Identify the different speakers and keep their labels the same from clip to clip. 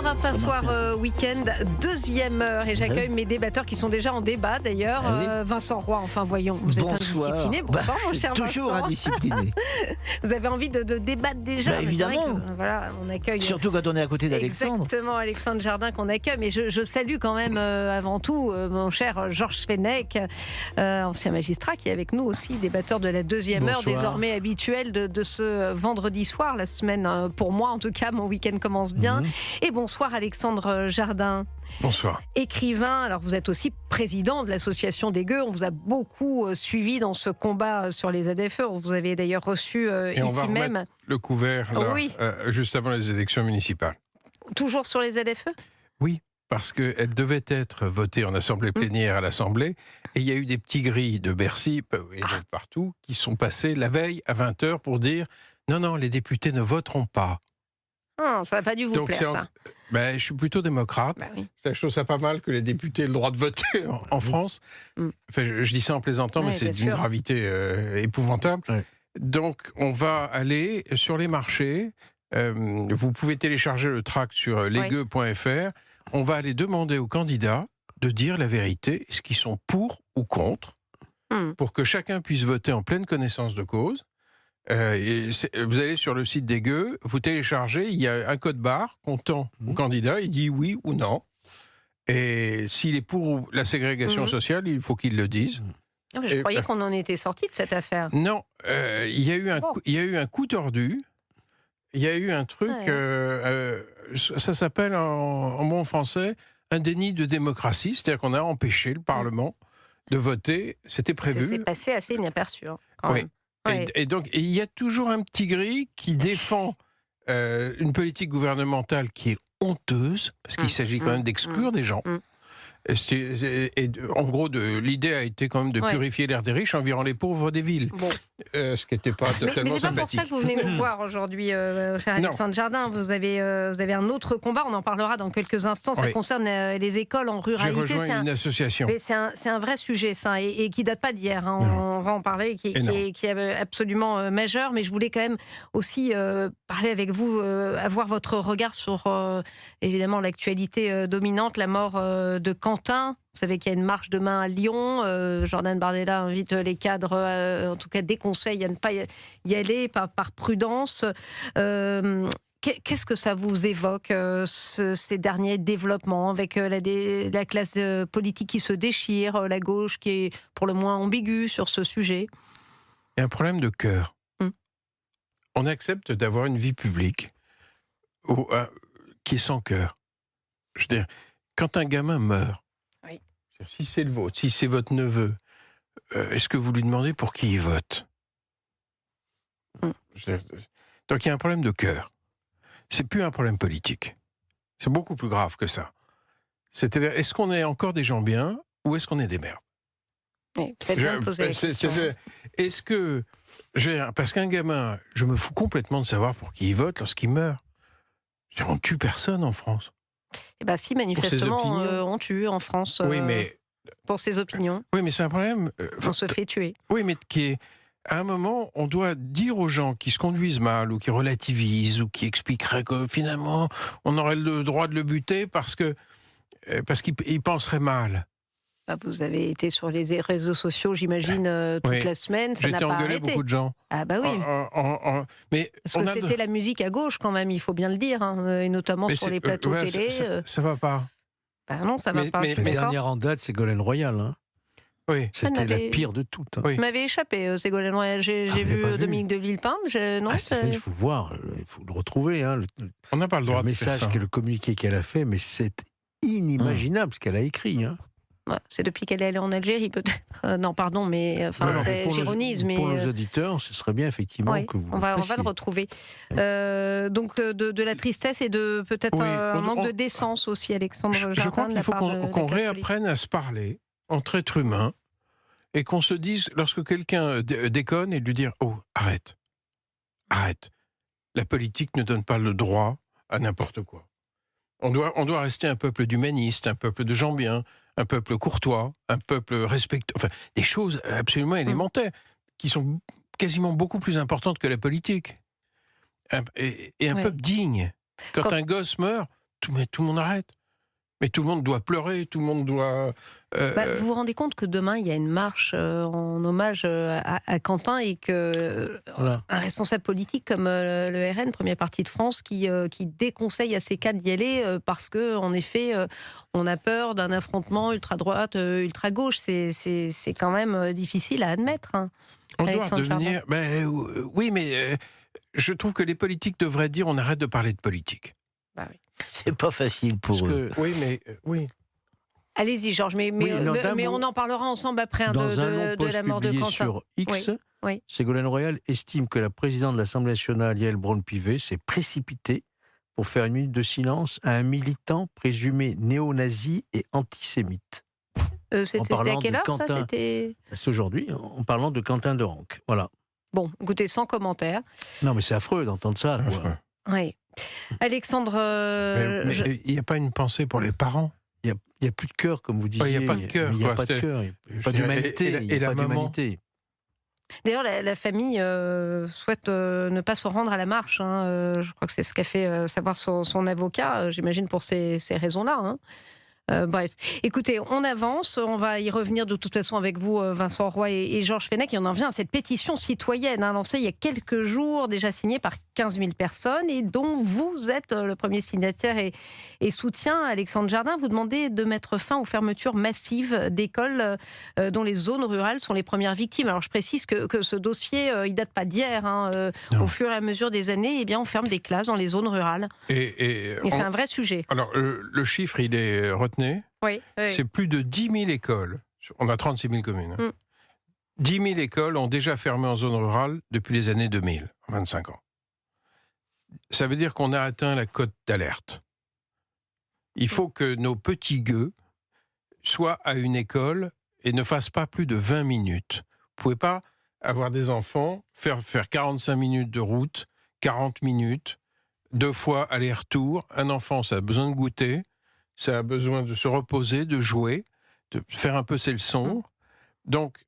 Speaker 1: Europe 1 Soir Week-end, deuxième heure, et j'accueille mes débatteurs qui sont déjà en débat d'ailleurs. Vincent Roy, enfin voyons, vous êtes indiscipliné. Bonsoir mon cher
Speaker 2: toujours
Speaker 1: Vincent.
Speaker 2: indiscipliné.
Speaker 1: Vous avez envie de débattre déjà.
Speaker 2: Bah, évidemment.
Speaker 1: Voilà, on accueille.
Speaker 2: Surtout quand on est à côté d'Alexandre.
Speaker 1: Exactement, Alexandre Jardin qu'on accueille. Mais je salue quand même avant tout mon cher Georges Fenech, ancien magistrat qui est avec nous aussi, débatteur de la deuxième heure, désormais habituel de ce vendredi soir. La semaine, pour moi en tout cas, mon week-end commence bien. Et bonsoir Alexandre Jardin.
Speaker 3: Bonsoir.
Speaker 1: Écrivain, alors vous êtes aussi président de l'association des Gueux. On vous a beaucoup suivi dans ce combat sur les ZFE. Vous avez d'ailleurs reçu
Speaker 3: Et
Speaker 1: ici
Speaker 3: on va
Speaker 1: même.
Speaker 3: Le couvert, là,
Speaker 1: Oui.
Speaker 3: juste avant les élections municipales.
Speaker 1: Toujours sur les ZFE ?
Speaker 3: Oui, parce qu'elle devait être votée en assemblée plénière à l'Assemblée, et il y a eu des petits grilles de Bercy et de partout qui sont passés la veille à 20h pour dire non, les députés ne voteront pas.
Speaker 1: Ça n'a pas dû vous plaire, ça.
Speaker 3: Je suis plutôt démocrate.
Speaker 1: Bah oui.
Speaker 3: Je trouve ça pas mal que les députés aient le droit de voter en France. Enfin, je dis ça en plaisantant, mais c'est d'une gravité épouvantable.
Speaker 2: Ouais.
Speaker 3: Donc, on va aller sur les marchés. Vous pouvez télécharger le tract sur lesgueux.fr. On va aller demander aux candidats de dire la vérité, est-ce qu'ils sont pour ou contre, pour que chacun puisse voter en pleine connaissance de cause. Vous allez sur le site des Gueux, vous téléchargez, il y a un code barre qu'on tend au candidat, il dit oui ou non. Et s'il est pour la ségrégation sociale, il faut qu'il le dise.
Speaker 1: Je croyais qu'on en était sorti de cette affaire.
Speaker 3: Non, il y a eu un coup tordu. Il y a eu un truc, ça s'appelle en bon français un déni de démocratie, c'est-à-dire qu'on a empêché le Parlement de voter. C'était prévu.
Speaker 1: C'est passé assez inaperçu. Quand même.
Speaker 3: Et donc, il y a toujours un petit gris qui défend une politique gouvernementale qui est honteuse, parce qu'il s'agit quand même d'exclure des gens. En gros, l'idée a été quand même de purifier l'air des riches en virant les pauvres des villes. Ce qui n'était pas totalement sympathique.
Speaker 1: Mais c'est pas pour ça que vous venez nous voir aujourd'hui, cher Alexandre Jardin. Vous avez un autre combat, on en parlera dans quelques instants. Ça concerne les écoles en ruralité.
Speaker 3: J'ai rejoint une association.
Speaker 1: Mais c'est un vrai sujet, ça, et qui date pas d'hier. On va en parler, qui est absolument majeur. Mais je voulais quand même aussi parler avec vous, avoir votre regard sur, évidemment, l'actualité dominante, la mort de Quentin. Vous savez qu'il y a une marche demain à Lyon. Jordan Bardella invite les cadres, en tout cas déconseille à ne pas y aller par prudence. Qu'est-ce que ça vous évoque, ces derniers développements, avec la classe politique qui se déchire, la gauche qui est pour le moins ambiguë sur ce sujet ?
Speaker 3: Il y a un problème de cœur. On accepte d'avoir une vie publique qui est sans cœur. Je veux dire, quand un gamin meurt, si c'est le vôtre, si c'est votre neveu, est-ce que vous lui demandez pour qui il vote ? Donc il y a un problème de cœur. C'est plus un problème politique. C'est beaucoup plus grave que ça. C'est-à-dire, est-ce qu'on est encore des gens bien ou est-ce qu'on est des merdes ?
Speaker 1: Peut-être bien de poser la question.
Speaker 3: Est-ce que... Parce qu'un gamin, je me fous complètement de savoir pour qui il vote lorsqu'il meurt. On ne tue personne en France.
Speaker 1: Eh bien si, manifestement, on tue en France pour ses opinions.
Speaker 3: Oui, mais c'est un problème...
Speaker 1: on se fait tuer.
Speaker 3: Oui, mais qui est... À un moment, on doit dire aux gens qui se conduisent mal ou qui relativisent ou qui expliqueraient que finalement, on aurait le droit de le buter parce qu'il penserait mal.
Speaker 1: Vous avez été sur les réseaux sociaux, j'imagine, toute la semaine. Ça n'a pas arrêté.
Speaker 3: J'ai engueulé beaucoup de gens.
Speaker 1: Ah bah oui.
Speaker 3: Mais
Speaker 1: parce que c'était la musique à gauche quand même, il faut bien le dire, et notamment sur les plateaux télé.
Speaker 3: Ça va pas.
Speaker 1: Non, ça va pas.
Speaker 2: La dernière en date, c'est Ségolène Royal.
Speaker 3: Oui.
Speaker 2: C'était la pire de toutes.
Speaker 1: Ça m'avait échappé, Ségolène Royal. J'ai vu Dominique de Villepin.
Speaker 2: Il faut voir, il faut le retrouver.
Speaker 3: On n'a pas le droit
Speaker 2: de faire ça. Le communiqué qu'elle a fait, mais c'est inimaginable ce qu'elle a écrit.
Speaker 1: C'est depuis qu'elle est allée en Algérie, peut-être. Non, pardon, mais j'ironise.
Speaker 2: Pour nos auditeurs, ce serait bien effectivement que vous.
Speaker 1: On va le retrouver. Donc de la tristesse et de peut-être un manque de décence aussi, Alexandre Jardin.
Speaker 3: Je crois qu'il faut qu'on réapprenne à se parler entre êtres humains et qu'on se dise, lorsque quelqu'un déconne, et de lui dire « Oh, arrête. La politique ne donne pas le droit à n'importe quoi. On doit rester un peuple d'humanistes, un peuple de gens bien, un peuple courtois, un peuple respectueux, enfin, des choses absolument élémentaires, qui sont quasiment beaucoup plus importantes que la politique. Et un peuple digne. Quand un gosse meurt, mais tout le monde arrête. Mais tout le monde doit pleurer, tout le monde doit...
Speaker 1: Vous vous rendez compte que demain, il y a une marche en hommage à Quentin et que un responsable politique comme le RN, premier parti de France, qui déconseille à ses cadres d'y aller parce que, en effet, on a peur d'un affrontement ultra-droite, ultra-gauche. C'est quand même difficile à admettre. Hein,
Speaker 3: on doit devenir... oui, mais je trouve que les politiques devraient dire on arrête de parler de politique.
Speaker 1: Bah oui.
Speaker 2: C'est pas facile pour eux.
Speaker 3: Oui, mais... oui.
Speaker 1: Allez-y, Georges, mais on en parlera ensemble après de la mort de Quentin.
Speaker 2: Sur X,
Speaker 1: oui.
Speaker 2: Ségolène Royal estime que la présidente de l'Assemblée nationale, Yaël Braun-Pivet, s'est précipitée pour faire une minute de silence à un militant présumé néo-nazi et antisémite.
Speaker 1: C'était à quelle heure, ça?
Speaker 2: C'est aujourd'hui, en parlant de Quentin Dorenc. Voilà.
Speaker 1: Bon, écoutez, sans commentaire.
Speaker 2: Non, mais c'est affreux d'entendre ça.
Speaker 1: Oui. Alexandre...
Speaker 3: mais il n'y a pas une pensée pour les parents?
Speaker 2: Il n'y a plus de cœur, comme vous disiez.
Speaker 3: Il n'y a pas de cœur.
Speaker 2: Il n'y a pas de cœur. Il n'y a pas d'humanité.
Speaker 3: Et la maman.
Speaker 1: D'ailleurs, la famille souhaite ne pas se rendre à la marche. Hein. Je crois que c'est ce qu'a fait savoir son avocat, j'imagine pour ces raisons-là. Hein. Bref, écoutez, on avance, on va y revenir de toute façon avec vous, Vincent Roy et Georges Fenech, et on en vient à cette pétition citoyenne lancée il y a quelques jours, déjà signée par 15 000 personnes, et dont vous êtes le premier signataire et soutien. Alexandre Jardin, vous demandez de mettre fin aux fermetures massives d'écoles dont les zones rurales sont les premières victimes. Alors je précise que ce dossier, il date pas d'hier. Hein, au fur et à mesure des années, eh bien, on ferme des classes dans les zones rurales. Et c'est un vrai sujet.
Speaker 3: Alors, le chiffre, il est retenu.
Speaker 1: Oui.
Speaker 3: C'est plus de 10 000 écoles. On a 36 000 communes. 10 000 écoles ont déjà fermé en zone rurale depuis les années 2000, en 25 ans. Ça veut dire qu'on a atteint la cote d'alerte. Il faut que nos petits gueux soient à une école et ne fassent pas plus de 20 minutes. Vous ne pouvez pas avoir des enfants, faire 45 minutes de route, 40 minutes, 2 fois aller-retour. Un enfant, ça a besoin de goûter. Ça a besoin de se reposer, de jouer, de faire un peu ses leçons. Donc,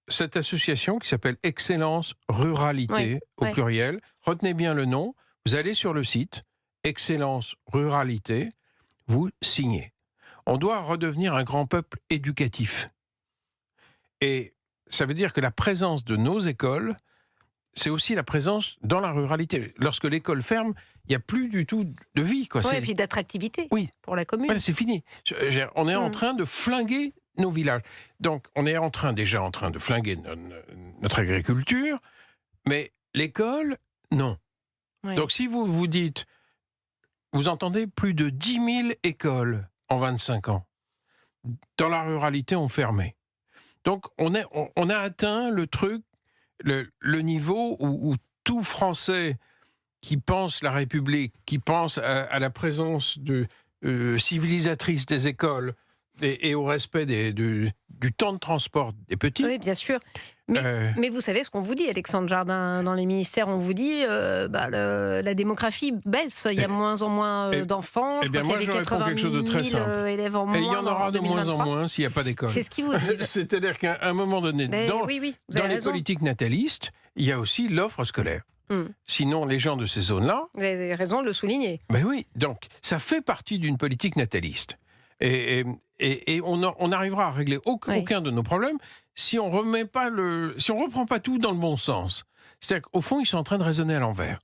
Speaker 3: cette association qui s'appelle Excellence Ruralité, au pluriel, retenez bien le nom, vous allez sur le site, Excellence Ruralité, vous signez. On doit redevenir un grand peuple éducatif. Et ça veut dire que la présence de nos écoles, c'est aussi la présence dans la ruralité. Lorsque l'école ferme, il n'y a plus du tout de vie.
Speaker 1: Oui, et puis d'attractivité pour la commune.
Speaker 3: Voilà, c'est fini. On est en train de flinguer nos villages. Donc, on est déjà en train de flinguer notre agriculture, mais l'école, non. Oui. Donc, si vous vous dites, vous entendez plus de 10 000 écoles en 25 ans. Dans la ruralité, on fermait. Donc, on a atteint le truc, le niveau où tout Français qui pense la République, qui pense à la présence civilisatrice des écoles et au respect du temps de transport des petits.
Speaker 1: Oui, bien sûr. Mais vous savez ce qu'on vous dit, Alexandre Jardin, dans les ministères, on vous dit la démographie baisse, il y a moins en moins d'enfants.
Speaker 3: Eh bien, moi, je réponds quelque chose de très simple.
Speaker 1: Élèves en moins,
Speaker 3: et il y en aura de moins en moins s'il n'y a pas d'école.
Speaker 1: C'est ce qui vous dit.
Speaker 3: C'est-à-dire qu'à un moment donné, dans les politiques natalistes, il y a aussi l'offre scolaire. Sinon, les gens de ces zones-là...
Speaker 1: Vous avez raison de le souligner.
Speaker 3: Ben oui, donc ça fait partie d'une politique nataliste. Et on arrivera à régler aucun de nos problèmes si on reprend pas tout dans le bon sens. C'est-à-dire qu'au fond, ils sont en train de raisonner à l'envers.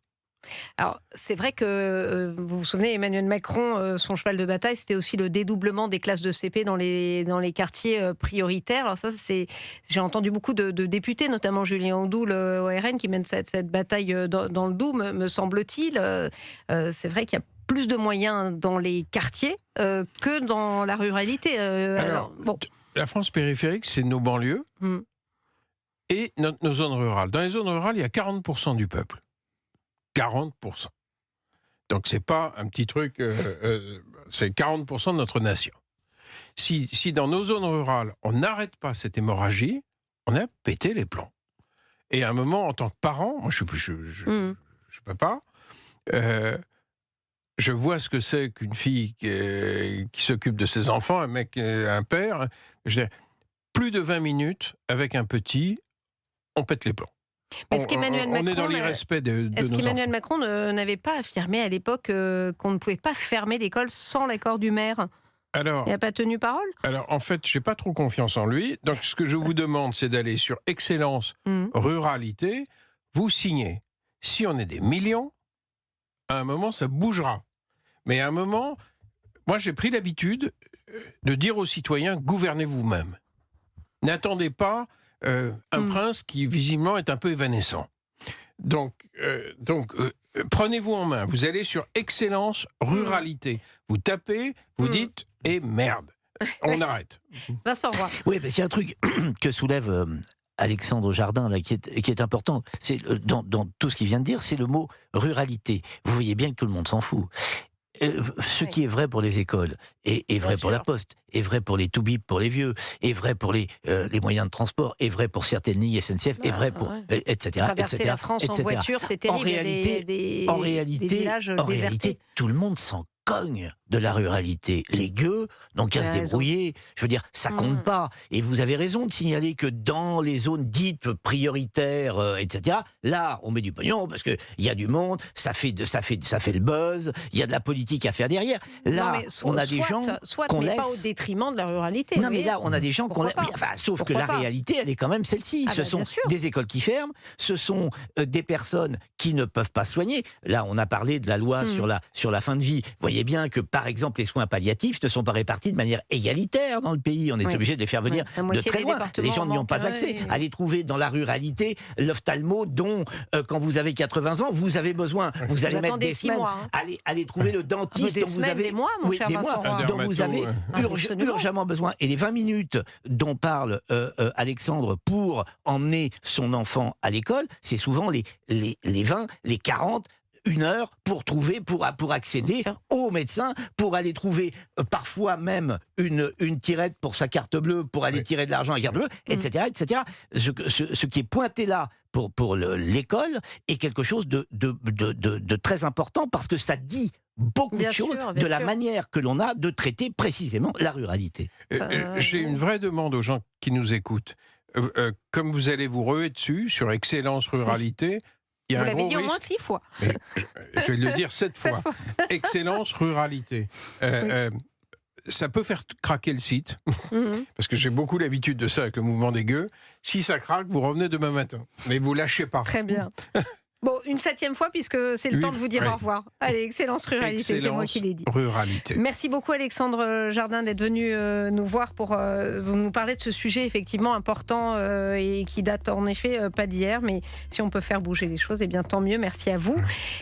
Speaker 1: Alors, c'est vrai que, vous vous souvenez, Emmanuel Macron, son cheval de bataille, c'était aussi le dédoublement des classes de CP dans les quartiers prioritaires. Alors ça, j'ai entendu beaucoup de députés, notamment Julien Audoul au RN, qui mène cette bataille dans le Doubs, me semble-t-il. C'est vrai qu'il y a plus de moyens dans les quartiers que dans la ruralité.
Speaker 3: La France périphérique, c'est nos banlieues et nos zones rurales. Dans les zones rurales, il y a 40% du peuple. 40%. Donc, c'est pas un petit truc, c'est 40% de notre nation. Si dans nos zones rurales, on n'arrête pas cette hémorragie, on a pété les plombs. Et à un moment, en tant que parent, moi, je suis papa, je vois ce que c'est qu'une fille qui s'occupe de ses enfants, un mec, un père. Je dis, plus de 20 minutes avec un petit, on pète les plombs.
Speaker 1: Est-ce qu'Emmanuel Macron,
Speaker 3: on est dans l'irrespect de
Speaker 1: est-ce
Speaker 3: nos
Speaker 1: qu'Emmanuel
Speaker 3: enfants.
Speaker 1: Macron n'avait pas affirmé à l'époque qu'on ne pouvait pas fermer l'école sans l'accord du maire?
Speaker 3: Alors,
Speaker 1: Il n'a pas tenu parole?
Speaker 3: en fait, je n'ai pas trop confiance en lui. Donc, ce que je vous demande, c'est d'aller sur Excellence Ruralité. Vous signez. Si on est des millions, à un moment, ça bougera. Mais à un moment, moi, j'ai pris l'habitude de dire aux citoyens, gouvernez vous-même. N'attendez pas un prince qui, visiblement, est un peu évanescent. Donc, prenez-vous en main. Vous allez sur Excellence Ruralité. Vous tapez, vous dites, et merde, on arrête.
Speaker 1: Vincent Roy.
Speaker 4: Oui, mais c'est un truc que soulève Alexandre Jardin, là, qui est important. C'est, dans tout ce qu'il vient de dire, c'est le mot ruralité. Vous voyez bien que tout le monde s'en fout. Ce qui est vrai pour les écoles, est vrai pour la Poste, est vrai pour les Toubib, pour les vieux, est vrai pour les moyens de transport, est vrai pour certaines lignes SNCF, est vrai pour... etc.
Speaker 1: Traverser la France en voiture, c'est terrible.
Speaker 4: En réalité, tout le monde s'en cogne de la ruralité. Les gueux n'ont qu'à se débrouiller. Je veux dire, ça compte pas. Et vous avez raison de signaler que dans les zones dites prioritaires, etc., là, on met du pognon parce qu'il y a du monde, ça fait le buzz, il y a de la politique à faire derrière. Là, on a des gens qu'on laisse...
Speaker 1: mais pas au détriment de la ruralité.
Speaker 4: Non, mais là, on a des gens qu'on laisse... Sauf que la réalité, elle est quand même celle-ci. Ce sont des écoles qui ferment, ce sont des personnes qui ne peuvent pas soigner. Là, on a parlé de la loi sur la fin de vie. Vous voyez bien que, par exemple, les soins palliatifs ne sont pas répartis de manière égalitaire dans le pays. On est obligé de les faire venir de très loin. Les gens n'y ont pas accès. Allez trouver dans la ruralité l'ophtalmo dont, quand vous avez 80 ans, vous avez besoin. Vous allez mettre des semaines. Allez trouver le dentiste dont vous avez...
Speaker 1: Des mois, mon cher Vincent Roy.
Speaker 4: Dont vous avez urgemment besoin. Et les 20 minutes dont parle Alexandre pour emmener son enfant à l'école, c'est souvent les 20, les 40, 1 heure pour accéder au médecin, pour aller trouver parfois même une tirette pour sa carte bleue, pour aller tirer de l'argent à la carte bleue, etc. etc. Ce qui est pointé là pour l'école est quelque chose de très important parce que ça dit beaucoup de choses de la manière que l'on a de traiter précisément la ruralité.
Speaker 3: J'ai une vraie demande aux gens qui nous écoutent. Comme vous allez vous ruer dessus sur Excellence Ruralité, il y a
Speaker 1: vous
Speaker 3: un
Speaker 1: l'avez
Speaker 3: gros
Speaker 1: dit au moins
Speaker 3: risque.
Speaker 1: 6 fois.
Speaker 3: Mais je vais le dire 7 fois. Excellence Ruralité. Ça peut faire craquer le site, parce que j'ai beaucoup l'habitude de ça avec le mouvement des gueux. Si ça craque, vous revenez demain matin. Mais vous lâchez pas.
Speaker 1: Très bien. Bon, une 7e fois, puisque c'est le temps de vous dire au revoir. Allez, Excellence Ruralité, c'est moi qui l'ai dit.
Speaker 3: Ruralité.
Speaker 1: Merci beaucoup Alexandre Jardin d'être venu nous voir pour nous parler de ce sujet effectivement important et qui date en effet pas d'hier, mais si on peut faire bouger les choses, eh bien tant mieux. Merci à vous.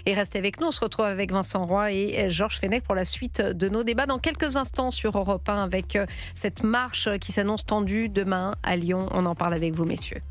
Speaker 1: Et restez avec nous, on se retrouve avec Vincent Roy et Georges Fenech pour la suite de nos débats dans quelques instants sur Europe 1 avec cette marche qui s'annonce tendue demain à Lyon. On en parle avec vous, messieurs.